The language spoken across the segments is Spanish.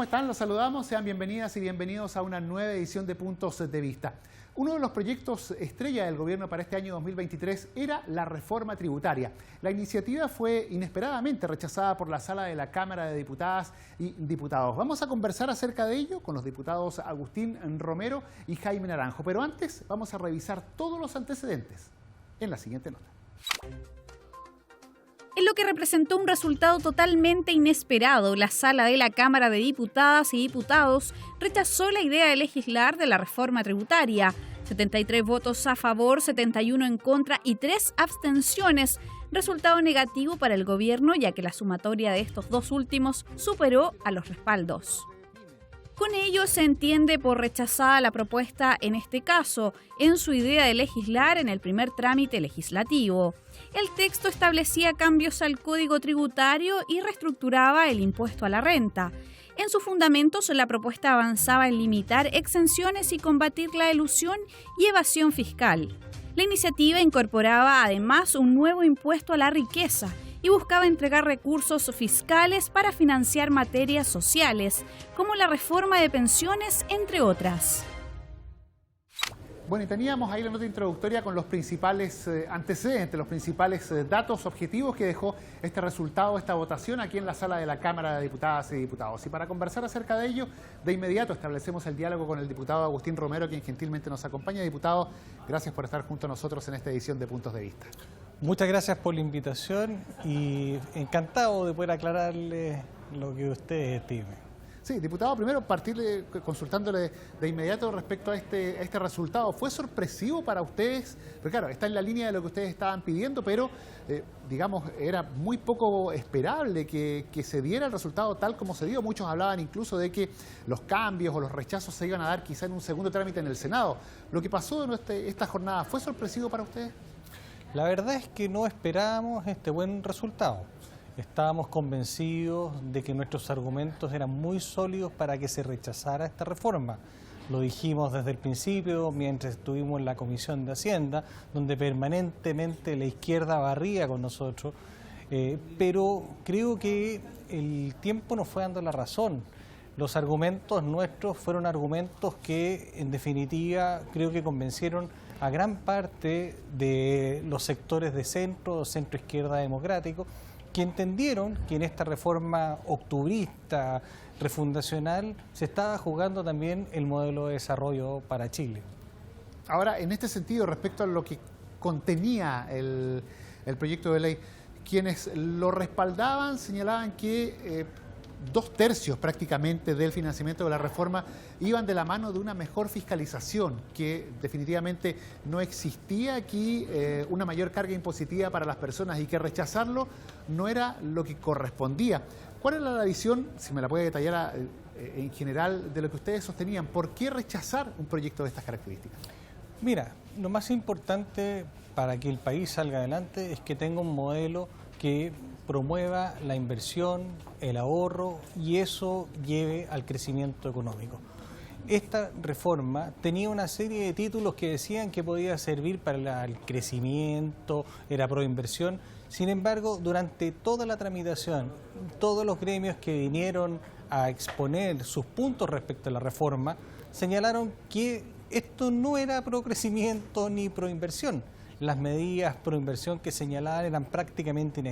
¿Cómo están? Los saludamos. Sean bienvenidas y bienvenidos a una nueva edición de Puntos de Vista. Uno de los proyectos estrella del gobierno para este año 2023 era la reforma tributaria. La iniciativa fue inesperadamente rechazada por la sala de la Cámara de Diputadas y Diputados. Vamos a conversar acerca de ello con los diputados Agustín Romero y Jaime Naranjo. Pero antes vamos a revisar todos los antecedentes en la siguiente nota. En lo que representó un resultado totalmente inesperado, la sala de la Cámara de Diputadas y Diputados rechazó la idea de legislar de la reforma tributaria. 73 votos a favor, 71 en contra y 3 abstenciones. Resultado negativo para el gobierno, ya que la sumatoria de estos dos últimos superó a los respaldos. Con ello se entiende por rechazada la propuesta en este caso, en su idea de legislar en el primer trámite legislativo. El texto establecía cambios al Código Tributario y reestructuraba el impuesto a la renta. En sus fundamentos, la propuesta avanzaba en limitar exenciones y combatir la elusión y evasión fiscal. La iniciativa incorporaba además un nuevo impuesto a la riqueza y buscaba entregar recursos fiscales para financiar materias sociales, como la reforma de pensiones, entre otras. Bueno, y teníamos ahí la nota introductoria con los principales antecedentes, los principales datos objetivos que dejó este resultado, esta votación aquí en la sala de la Cámara de Diputadas y Diputados. Y para conversar acerca de ello, de inmediato establecemos el diálogo con el diputado Agustín Romero, quien gentilmente nos acompaña. Diputado, gracias por estar junto a nosotros en esta edición de Puntos de Vista. Muchas gracias por la invitación y encantado de poder aclararle lo que usted estime. Sí, diputado, primero partirle consultándole de inmediato respecto a este resultado. ¿Fue sorpresivo para ustedes? Porque claro, está en la línea de lo que ustedes estaban pidiendo, pero digamos, era muy poco esperable que se diera el resultado tal como se dio. Muchos hablaban incluso de que los cambios o los rechazos se iban a dar quizá en un segundo trámite en el Senado. ¿Lo que pasó en esta jornada fue sorpresivo para ustedes? La verdad es que no esperábamos este buen resultado. Estábamos convencidos de que nuestros argumentos eran muy sólidos para que se rechazara esta reforma. Lo dijimos desde el principio, mientras estuvimos en la Comisión de Hacienda, donde permanentemente la izquierda barría con nosotros, pero creo que el tiempo nos fue dando la razón. Los argumentos nuestros fueron argumentos que, en definitiva, creo que convencieron a gran parte de los sectores de centro izquierda democrático, que entendieron que en esta reforma octubrista, refundacional, se estaba jugando también el modelo de desarrollo para Chile. Ahora, en este sentido, respecto a lo que contenía el proyecto de ley, quienes lo respaldaban señalaban que 2/3 prácticamente del financiamiento de la reforma iban de la mano de una mejor fiscalización, que definitivamente no existía aquí una mayor carga impositiva para las personas y que rechazarlo no era lo que correspondía. ¿Cuál era la visión, si me la puede detallar en general, de lo que ustedes sostenían? ¿Por qué rechazar un proyecto de estas características? Mira, lo más importante para que el país salga adelante es que tenga un modelo que promueva la inversión, el ahorro y eso lleve al crecimiento económico. Esta reforma tenía una serie de títulos que decían que podía servir para el crecimiento, era proinversión. Sin embargo, durante toda la tramitación, todos los gremios que vinieron a exponer sus puntos respecto a la reforma señalaron que esto no era procrecimiento ni proinversión. Las medidas pro inversión que señalaban eran prácticamente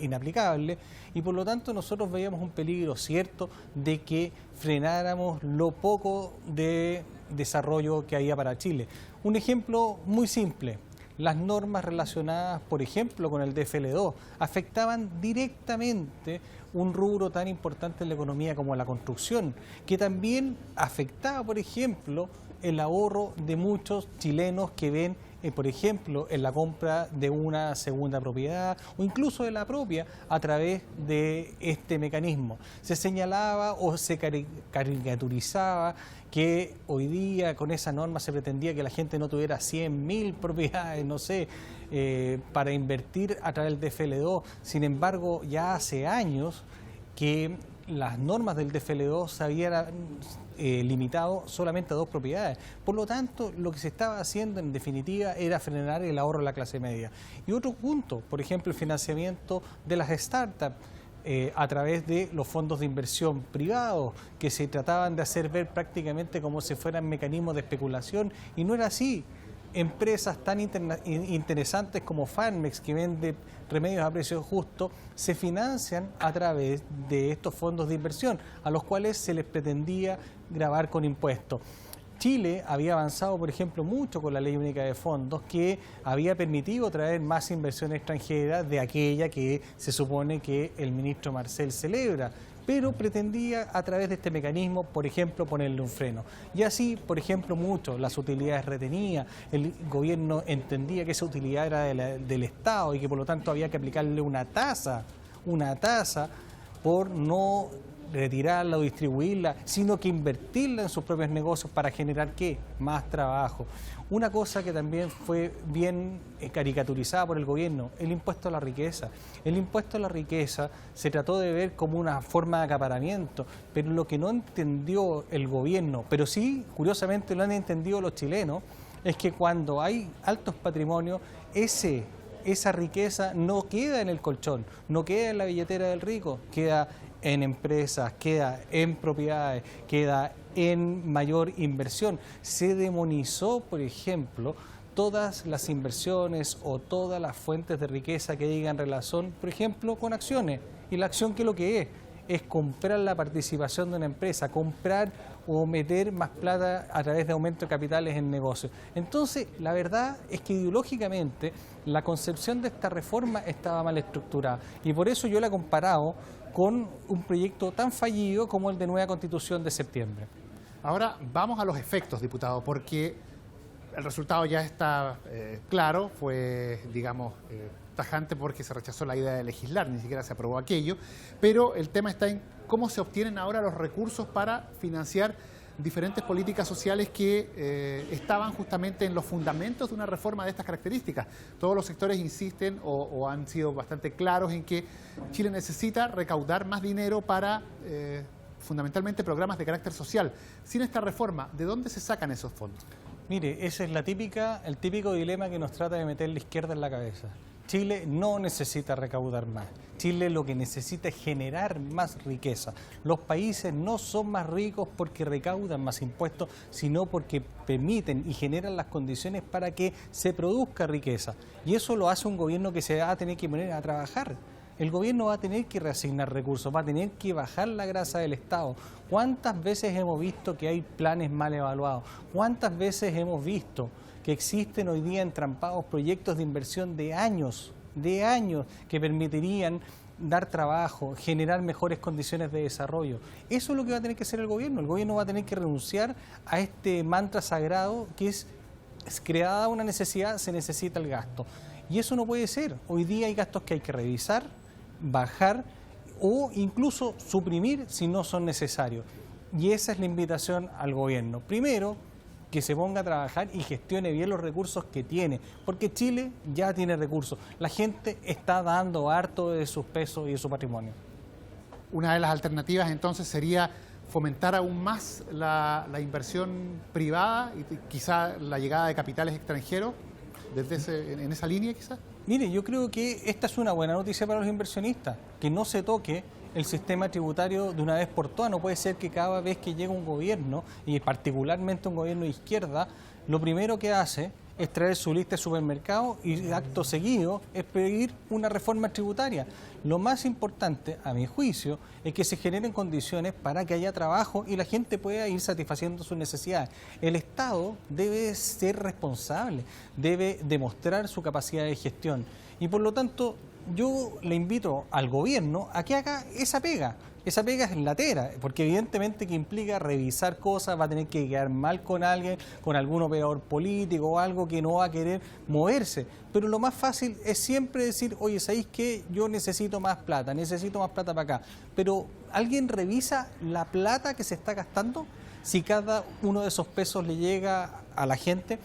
inaplicables y por lo tanto nosotros veíamos un peligro cierto de que frenáramos lo poco de desarrollo que había para Chile. Un ejemplo muy simple, las normas relacionadas, por ejemplo, con el DFL2 afectaban directamente un rubro tan importante en la economía como la construcción, que también afectaba, por ejemplo, el ahorro de muchos chilenos que ven, por ejemplo, en la compra de una segunda propiedad o incluso de la propia a través de este mecanismo. Se señalaba o se caricaturizaba que hoy día con esa norma se pretendía que la gente no tuviera 100.000 propiedades, no sé, para invertir a través del DFL2. Sin embargo, ya hace años que las normas del DFL2 se habían limitado solamente a 2 propiedades. Por lo tanto, lo que se estaba haciendo en definitiva era frenar el ahorro de la clase media. Y otro punto, por ejemplo, el financiamiento de las startups. a través de los fondos de inversión privados, que se trataban de hacer ver prácticamente como si fueran mecanismos de especulación, y no era así. Empresas tan interesantes como Farmex, que vende remedios a precio justo, se financian a través de estos fondos de inversión, a los cuales se les pretendía gravar con impuestos. Chile había avanzado, por ejemplo, mucho con la Ley Única de Fondos, que había permitido traer más inversión extranjera de aquella que se supone que el ministro Marcel celebra, pero pretendía a través de este mecanismo, por ejemplo, ponerle un freno. Y así, por ejemplo, las utilidades retenidas, el gobierno entendía que esa utilidad era del Estado y que por lo tanto había que aplicarle una tasa por no retirarla o distribuirla, sino que invertirla en sus propios negocios para generar ¿qué? Más trabajo. Una cosa que también fue bien caricaturizada por el gobierno, el impuesto a la riqueza. El impuesto a la riqueza se trató de ver como una forma de acaparamiento, pero lo que no entendió el gobierno, pero sí, curiosamente, lo han entendido los chilenos, es que cuando hay altos patrimonios, esa riqueza no queda en el colchón, no queda en la billetera del rico, queda en empresas, queda en propiedades, queda en mayor inversión. Se demonizó, por ejemplo, todas las inversiones o todas las fuentes de riqueza que digan relación, por ejemplo, con acciones. Y la acción, ¿qué es lo que es comprar la participación de una empresa, comprar o meter más plata a través de aumento de capitales en negocios. Entonces, la verdad es que ideológicamente la concepción de esta reforma estaba mal estructurada y por eso yo la he comparado con un proyecto tan fallido como el de nueva Constitución de septiembre. Ahora vamos a los efectos, diputado, porque el resultado ya está claro, fue, digamos, tajante porque se rechazó la idea de legislar, ni siquiera se aprobó aquello, pero el tema está en cómo se obtienen ahora los recursos para financiar diferentes políticas sociales que estaban justamente en los fundamentos de una reforma de estas características. Todos los sectores insisten o han sido bastante claros en que Chile necesita recaudar más dinero para fundamentalmente programas de carácter social. Sin esta reforma, ¿de dónde se sacan esos fondos? Mire, ese es el típico dilema que nos trata de meter la izquierda en la cabeza. Chile no necesita recaudar más. Chile lo que necesita es generar más riqueza. Los países no son más ricos porque recaudan más impuestos, sino porque permiten y generan las condiciones para que se produzca riqueza. Y eso lo hace un gobierno que se va a tener que poner a trabajar. El gobierno va a tener que reasignar recursos, va a tener que bajar la grasa del Estado. ¿Cuántas veces hemos visto que hay planes mal evaluados? ¿Cuántas veces hemos visto que existen hoy día entrampados proyectos de inversión de años que permitirían dar trabajo, generar mejores condiciones de desarrollo? Eso es lo que va a tener que hacer el gobierno. El gobierno va a tener que renunciar a este mantra sagrado que es creada una necesidad, se necesita el gasto. Y eso no puede ser. Hoy día hay gastos que hay que revisar, bajar o incluso suprimir si no son necesarios. Y esa es la invitación al gobierno. Primero, que se ponga a trabajar y gestione bien los recursos que tiene, porque Chile ya tiene recursos. La gente está dando harto de sus pesos y de su patrimonio. Una de las alternativas entonces sería fomentar aún más la inversión privada y quizá la llegada de capitales extranjeros en esa línea quizás. Mire, yo creo que esta es una buena noticia para los inversionistas, que no se toque el sistema tributario de una vez por todas. No puede ser que cada vez que llega un gobierno, y particularmente un gobierno de izquierda, lo primero que hace es traer su lista de supermercados y acto seguido es pedir una reforma tributaria. Lo más importante, a mi juicio, es que se generen condiciones para que haya trabajo y la gente pueda ir satisfaciendo sus necesidades. El Estado debe ser responsable, debe demostrar su capacidad de gestión y por lo tanto yo le invito al gobierno a que haga esa pega. Esa pega es latera, porque evidentemente que implica revisar cosas, va a tener que quedar mal con alguien, con algún operador político o algo que no va a querer moverse. Pero lo más fácil es siempre decir, oye, ¿sabéis qué? Yo necesito más plata para acá. Pero ¿alguien revisa la plata que se está gastando? Si cada uno de esos pesos le llega a la gente.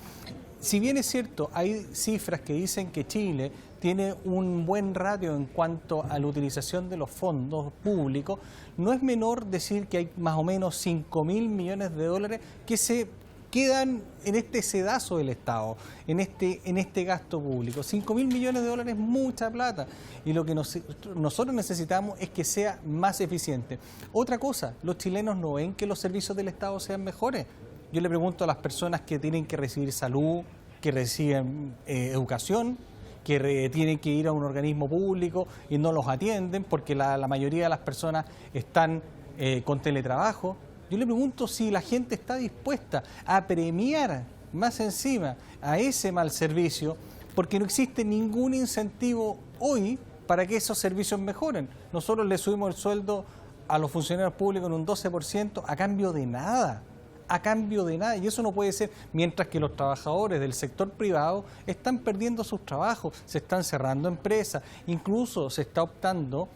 Si bien es cierto, hay cifras que dicen que Chile tiene un buen ratio en cuanto a la utilización de los fondos públicos, no es menor decir que hay más o menos 5.000 millones de dólares que quedan en este sedazo del Estado, en este gasto público. 5.000 millones de dólares es mucha plata y lo que nosotros necesitamos es que sea más eficiente. Otra cosa, los chilenos no ven que los servicios del Estado sean mejores. Yo le pregunto a las personas que tienen que recibir salud, que reciben educación, que tienen que ir a un organismo público y no los atienden porque la mayoría de las personas están con teletrabajo. Yo le pregunto si la gente está dispuesta a premiar más encima a ese mal servicio, porque no existe ningún incentivo hoy para que esos servicios mejoren. Nosotros le subimos el sueldo a los funcionarios públicos en un 12% a cambio de nada. A cambio de nada, y eso no puede ser, mientras que los trabajadores del sector privado están perdiendo sus trabajos, se están cerrando empresas, incluso se está optando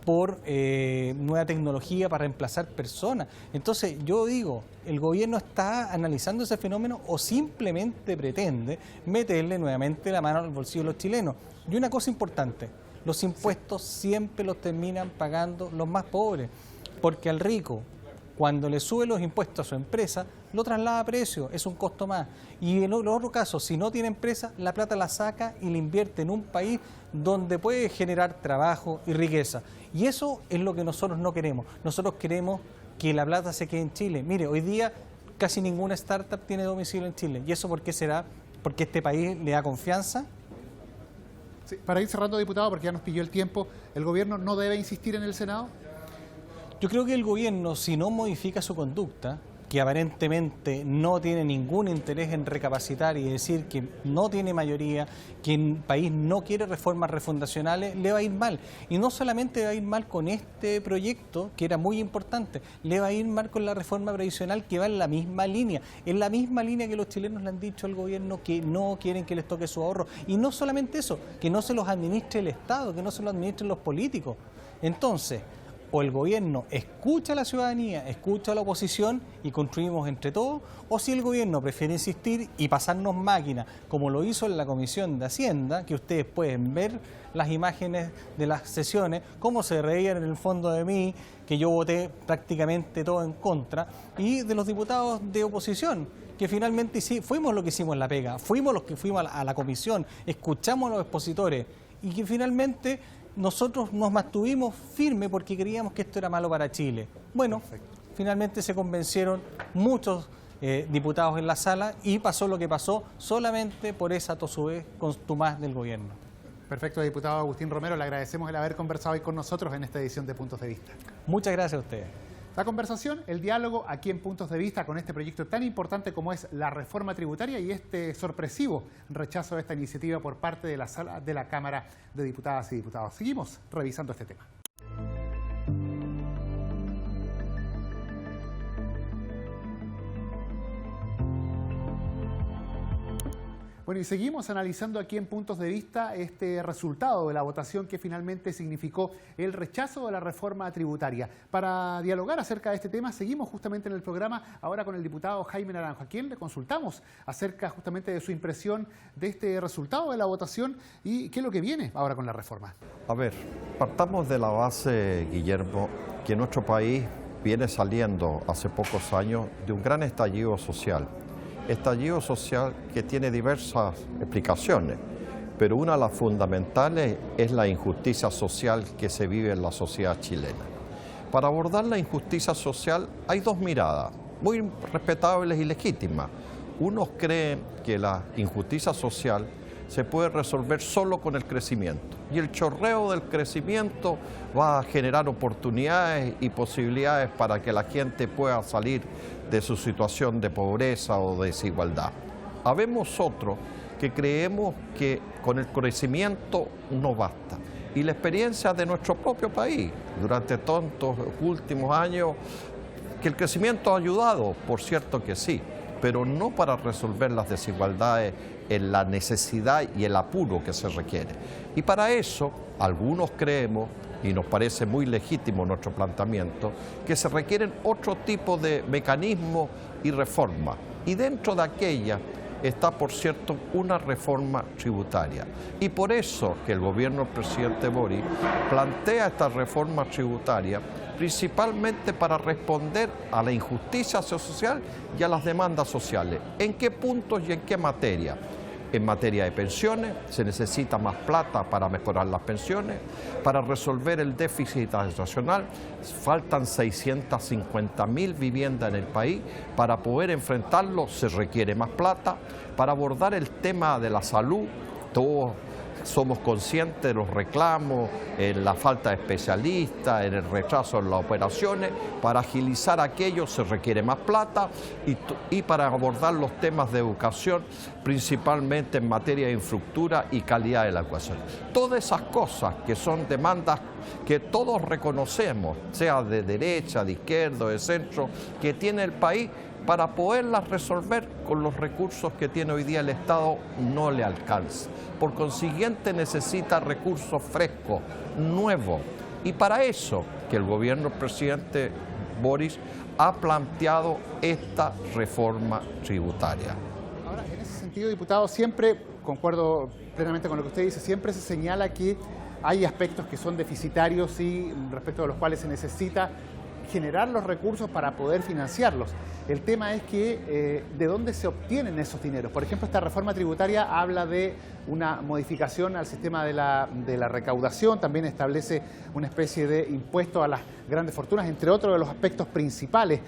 por nueva tecnología para reemplazar personas. Entonces yo digo, ¿el gobierno está analizando ese fenómeno o simplemente pretende meterle nuevamente la mano al bolsillo de los chilenos? Y una cosa importante, los impuestos siempre los terminan pagando los más pobres, porque al rico, cuando le sube los impuestos a su empresa, lo traslada a precio, es un costo más. Y en otro caso, si no tiene empresa, la plata la saca y la invierte en un país donde puede generar trabajo y riqueza. Y eso es lo que nosotros no queremos. Nosotros queremos que la plata se quede en Chile. Mire, hoy día casi ninguna startup tiene domicilio en Chile. ¿Y eso por qué será? ¿Porque este país le da confianza? Sí, para ir cerrando, diputado, porque ya nos pilló el tiempo, ¿el gobierno no debe insistir en el Senado? Yo creo que el gobierno, si no modifica su conducta, que aparentemente no tiene ningún interés en recapacitar y decir que no tiene mayoría, que el país no quiere reformas refundacionales, le va a ir mal. Y no solamente va a ir mal con este proyecto, que era muy importante, le va a ir mal con la reforma previsional, que va en la misma línea que los chilenos le han dicho al gobierno que no quieren que les toque su ahorro. Y no solamente eso, que no se los administre el Estado, que no se los administren los políticos. Entonces, o el gobierno escucha a la ciudadanía, escucha a la oposición y construimos entre todos, o si el gobierno prefiere insistir y pasarnos máquinas, como lo hizo en la Comisión de Hacienda, que ustedes pueden ver las imágenes de las sesiones, cómo se reían en el fondo de mí, que yo voté prácticamente todo en contra, y de los diputados de oposición, que finalmente sí, fuimos los que hicimos la pega, fuimos los que fuimos a la comisión, escuchamos a los expositores, y que finalmente nosotros nos mantuvimos firmes porque creíamos que esto era malo para Chile. Bueno, finalmente se convencieron muchos diputados en la sala y pasó lo que pasó solamente por esa tosudez contumaz del gobierno. Perfecto, diputado Agustín Romero, le agradecemos el haber conversado hoy con nosotros en esta edición de Puntos de Vista. Muchas gracias a ustedes. La conversación, el diálogo aquí en Puntos de Vista con este proyecto tan importante como es la reforma tributaria y este sorpresivo rechazo de esta iniciativa por parte de la Sala de la Cámara de Diputadas y Diputados. Seguimos revisando este tema. Bueno, y seguimos analizando aquí en Puntos de Vista este resultado de la votación que finalmente significó el rechazo de la reforma tributaria. Para dialogar acerca de este tema, seguimos justamente en el programa ahora con el diputado Jaime Naranjo, a quien le consultamos acerca justamente de su impresión de este resultado de la votación y qué es lo que viene ahora con la reforma. A ver, partamos de la base, Guillermo, que nuestro país viene saliendo hace pocos años de un gran estallido social. Estallido social que tiene diversas explicaciones, pero una de las fundamentales es la injusticia social que se vive en la sociedad chilena. Para abordar la injusticia social hay dos miradas, muy respetables y legítimas. Unos creen que la injusticia social se puede resolver solo con el crecimiento, y el chorreo del crecimiento va a generar oportunidades y posibilidades para que la gente pueda salir de su situación de pobreza o desigualdad. Habemos otros que creemos que con el crecimiento no basta. Y la experiencia de nuestro propio país durante tantos últimos años, que el crecimiento ha ayudado, por cierto que sí, pero no para resolver las desigualdades en la necesidad y el apuro que se requiere. Y para eso, algunos creemos, y nos parece muy legítimo nuestro planteamiento, que se requieren otro tipo de mecanismos y reformas. Y dentro de aquellas está, por cierto, una reforma tributaria. Y por eso que el gobierno del presidente Boric plantea esta reforma tributaria principalmente para responder a la injusticia social y a las demandas sociales. ¿En qué puntos y en qué materia? En materia de pensiones, se necesita más plata para mejorar las pensiones. Para resolver el déficit habitacional, faltan 650.000 viviendas en el país. Para poder enfrentarlo, se requiere más plata. Para abordar el tema de la salud, todos somos conscientes de los reclamos, en la falta de especialistas, en el retraso en las operaciones. Para agilizar aquello se requiere más plata y para abordar los temas de educación, principalmente en materia de infraestructura y calidad de la educación. Todas esas cosas que son demandas que todos reconocemos, sea de derecha, de izquierda, de centro, que tiene el país, para poderlas resolver con los recursos que tiene hoy día el Estado no le alcanza. Por consiguiente necesita recursos frescos, nuevos. Y para eso que el gobierno del presidente Boric ha planteado esta reforma tributaria. Ahora, en ese sentido, diputado, siempre, concuerdo plenamente con lo que usted dice, siempre se señala que hay aspectos que son deficitarios y respecto de los cuales se necesita generar los recursos para poder financiarlos. El tema es que ¿de dónde se obtienen esos dineros? Por ejemplo, esta reforma tributaria habla de una modificación al sistema de la recaudación, también establece una especie de impuesto a las grandes fortunas, entre otros de los aspectos principales.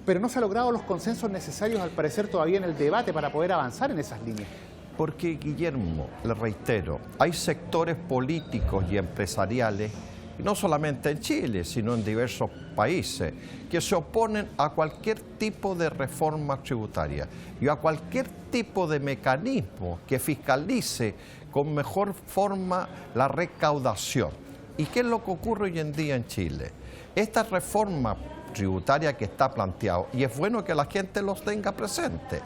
Pero no se han logrado los consensos necesarios, al parecer, todavía en el debate para poder avanzar en esas líneas. Porque, Guillermo, le reitero, hay sectores políticos y empresariales, y no solamente en Chile, sino en diversos países, que se oponen a cualquier tipo de reforma tributaria y a cualquier tipo de mecanismo que fiscalice con mejor forma la recaudación. ¿Y qué es lo que ocurre hoy en día en Chile? Esta reforma tributaria que está planteado, y es bueno que la gente los tenga presente,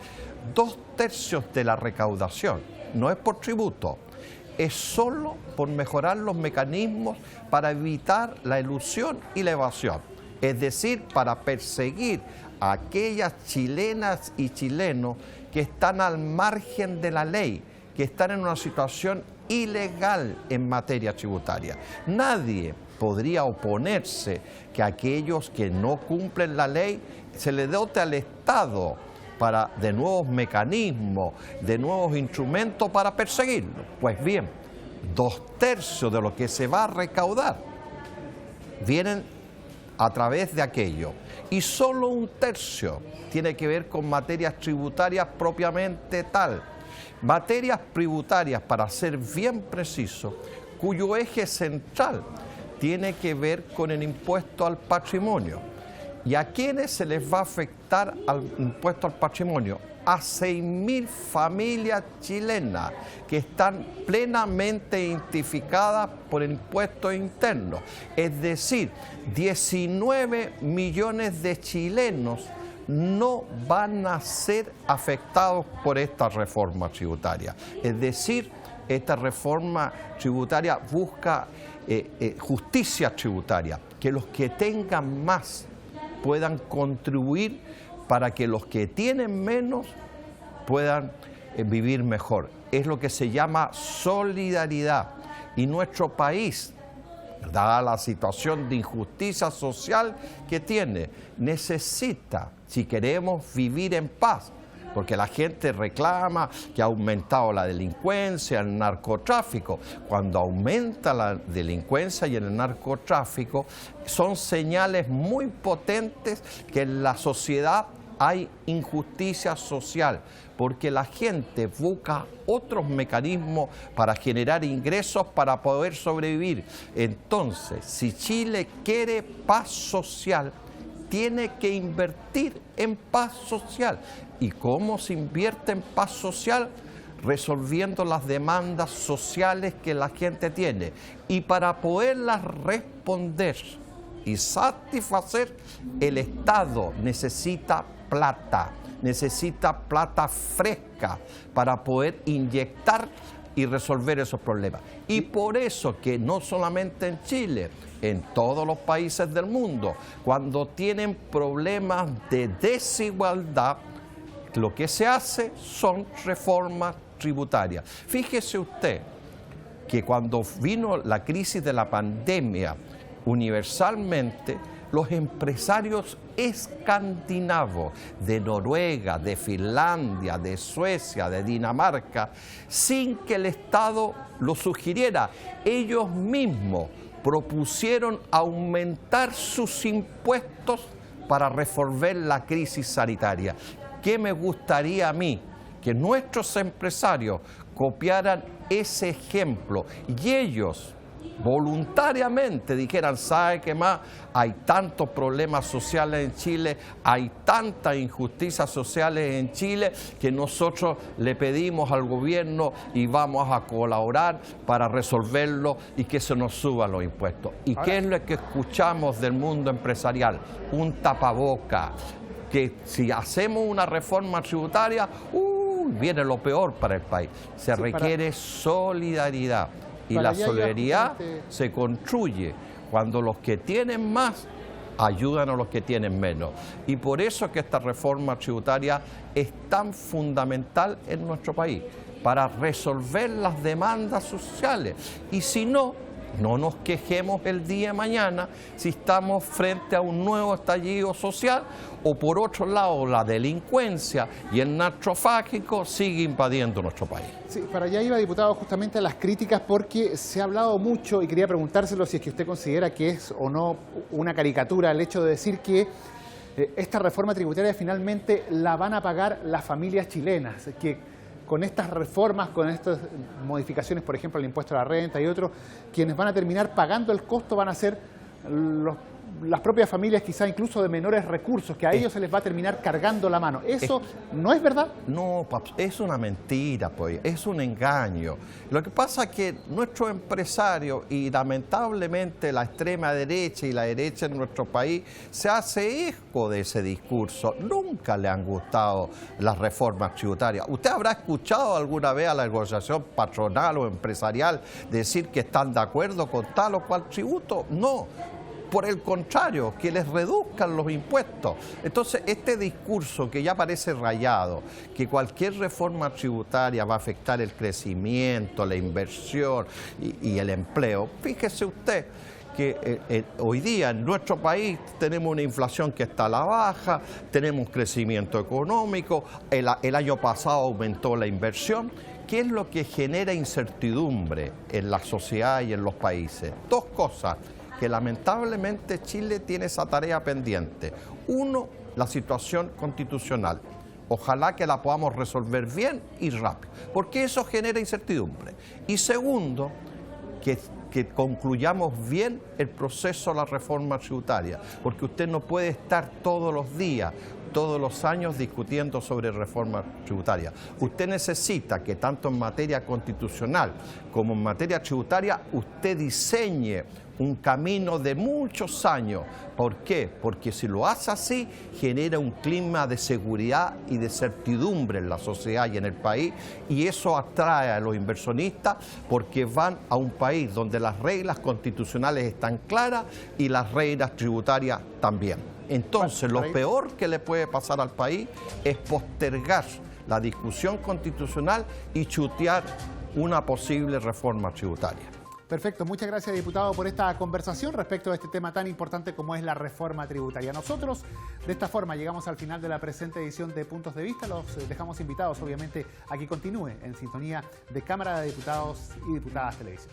2/3 de la recaudación no es por tributo, es solo por mejorar los mecanismos para evitar la elusión y la evasión. Es decir, para perseguir a aquellas chilenas y chilenos que están al margen de la ley, que están en una situación ilegal en materia tributaria. Nadie podría oponerse que a aquellos que no cumplen la ley se le dote al Estado de nuevos mecanismos, de nuevos instrumentos para perseguirlo. Pues bien, 2/3 de lo que se va a recaudar vienen a través de aquello. Y solo 1/3 tiene que ver con materias tributarias propiamente tal. Materias tributarias, para ser bien preciso, cuyo eje central tiene que ver con el impuesto al patrimonio. ¿Y a quiénes se les va a afectar al impuesto al patrimonio? A 6.000 familias chilenas que están plenamente identificadas por el impuesto interno. Es decir, 19 millones de chilenos no van a ser afectados por esta reforma tributaria. Es decir, esta reforma tributaria busca justicia tributaria, que los que tengan más puedan contribuir para que los que tienen menos puedan vivir mejor. Es lo que se llama solidaridad. Y nuestro país, dada la situación de injusticia social que tiene, necesita, si queremos vivir en paz, porque la gente reclama que ha aumentado la delincuencia, el narcotráfico. Cuando aumenta la delincuencia y el narcotráfico, son señales muy potentes que en la sociedad hay injusticia social, porque la gente busca otros mecanismos para generar ingresos para poder sobrevivir. Entonces, si Chile quiere paz social, tiene que invertir en paz social. ¿Y cómo se invierte en paz social? Resolviendo las demandas sociales que la gente tiene. Y para poderlas responder y satisfacer, el Estado necesita plata fresca para poder inyectar y resolver esos problemas. Y por eso que no solamente en Chile, en todos los países del mundo, cuando tienen problemas de desigualdad, lo que se hace son reformas tributarias. Fíjese usted que cuando vino la crisis de la pandemia, universalmente, los empresarios escandinavos de Noruega, de Finlandia, de Suecia, de Dinamarca, sin que el Estado lo sugiriera, ellos mismos propusieron aumentar sus impuestos para resolver la crisis sanitaria. ¿Qué me gustaría a mí? Que nuestros empresarios copiaran ese ejemplo y ellos voluntariamente dijeran, ¿sabe qué más? Hay tantos problemas sociales en Chile, hay tantas injusticias sociales en Chile que nosotros le pedimos al gobierno y vamos a colaborar para resolverlo y que se nos suban los impuestos. ¿Y qué es lo que escuchamos del mundo empresarial? Un tapaboca, que si hacemos una reforma tributaria, viene lo peor para el país. Se requiere solidaridad. Y la solidaridad se construye cuando los que tienen más ayudan a los que tienen menos. Y por eso es que esta reforma tributaria es tan fundamental en nuestro país, para resolver las demandas sociales. Y si no, no nos quejemos el día de mañana si estamos frente a un nuevo estallido social o por otro lado la delincuencia y el narcotráfico sigue invadiendo nuestro país. Sí, para allá iba, diputado, justamente a las críticas, porque se ha hablado mucho y quería preguntárselo si es que usted considera que es o no una caricatura el hecho de decir que esta reforma tributaria finalmente la van a pagar las familias chilenas, que con estas reformas, con estas modificaciones, por ejemplo, el impuesto a la renta y otros, quienes van a terminar pagando el costo van a ser las propias familias, quizá incluso de menores recursos, que a ellos se les va a terminar cargando la mano. ¿Eso no es verdad? No, es una mentira, pues, es un engaño. Lo que pasa es que nuestros empresarios y lamentablemente la extrema derecha y la derecha en nuestro país se hace eco de ese discurso. Nunca le han gustado las reformas tributarias. ¿Usted habrá escuchado alguna vez a la negociación patronal o empresarial decir que están de acuerdo con tal o cual tributo? No. Por el contrario, que les reduzcan los impuestos. Entonces, este discurso que ya parece rayado, que cualquier reforma tributaria va a afectar el crecimiento, la inversión y el empleo, fíjese usted que hoy día en nuestro país tenemos una inflación que está a la baja, tenemos crecimiento económico, el año pasado aumentó la inversión. ¿Qué es lo que genera incertidumbre en la sociedad y en los países? Dos cosas que lamentablemente Chile tiene esa tarea pendiente. Uno, la situación constitucional. Ojalá que la podamos resolver bien y rápido, porque eso genera incertidumbre. Y segundo, que concluyamos bien el proceso de la reforma tributaria, porque usted no puede estar todos los días, todos los años discutiendo sobre reforma tributaria. Usted necesita que tanto en materia constitucional como en materia tributaria usted diseñe un camino de muchos años. ¿Por qué? Porque si lo hace así, genera un clima de seguridad y de certidumbre en la sociedad y en el país, y eso atrae a los inversionistas porque van a un país donde las reglas constitucionales están claras y las reglas tributarias también. Entonces, lo peor que le puede pasar al país es postergar la discusión constitucional y chutear una posible reforma tributaria. Perfecto, muchas gracias, diputado, por esta conversación respecto a este tema tan importante como es la reforma tributaria. Nosotros, de esta forma, llegamos al final de la presente edición de Puntos de Vista. Los dejamos invitados, obviamente, a que continúe en sintonía de Cámara de Diputados y Diputadas Televisión.